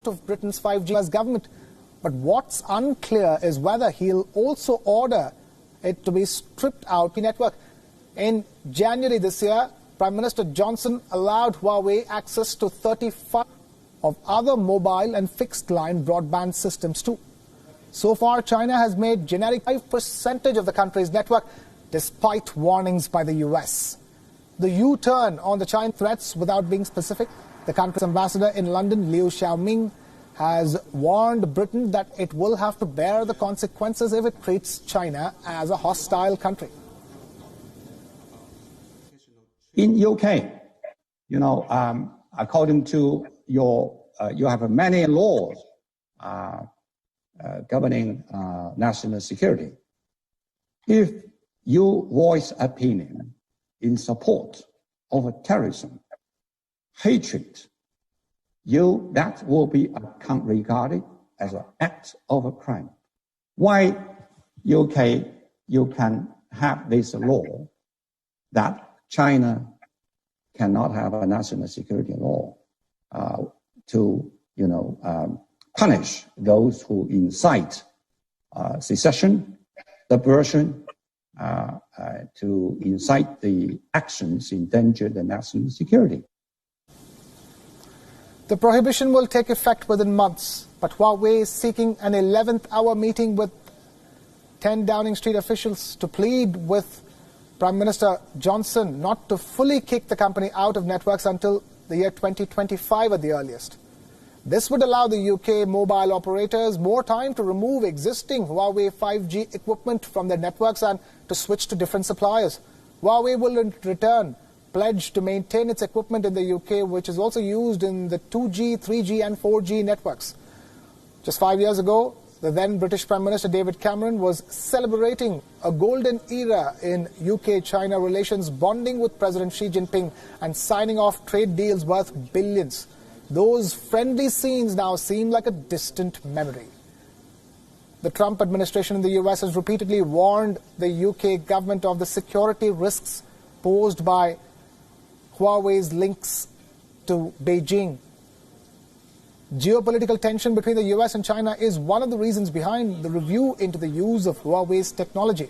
of Britain's 5G government. But what's unclear is whether he'll also order it to be stripped out the network. In January this year, Prime Minister Johnson allowed Huawei access to 35 of other mobile and fixed line broadband systems too. So far, China has made generic 5% of the country's network, despite warnings by the US. The U-turn on the China threats without being specific. The country's ambassador in London, Liu Xiaoming, has warned Britain that it will have to bear the consequences if it treats China as a hostile country. In UK, according to you have many laws governing national security. If you voice opinion in support of terrorism, hatred, that will be regarded as an act of a crime. Why UK you can have this law that China cannot have a national security law to punish those who incite secession, subversion, to incite the actions endanger the national security. The prohibition will take effect within months, but Huawei is seeking an 11th hour meeting with 10 Downing Street officials to plead with Prime Minister Johnson not to fully kick the company out of networks until the year 2025 at the earliest. This would allow the UK mobile operators more time to remove existing Huawei 5G equipment from their networks and to switch to different suppliers. Huawei will in return pledge to maintain its equipment in the UK, which is also used in the 2G, 3G and 4G networks. Just 5 years ago, the then British Prime Minister David Cameron was celebrating a golden era in UK-China relations, bonding with President Xi Jinping and signing off trade deals worth billions. Those friendly scenes now seem like a distant memory. The Trump administration in the US has repeatedly warned the UK government of the security risks posed by Huawei's links to Beijing. Geopolitical tension between the US and China is one of the reasons behind the review into the use of Huawei's technology.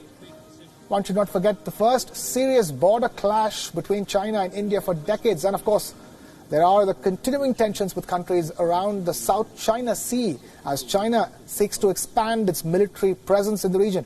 One should not forget the first serious border clash between China and India for decades, and of course, there are the continuing tensions with countries around the South China Sea as China seeks to expand its military presence in the region.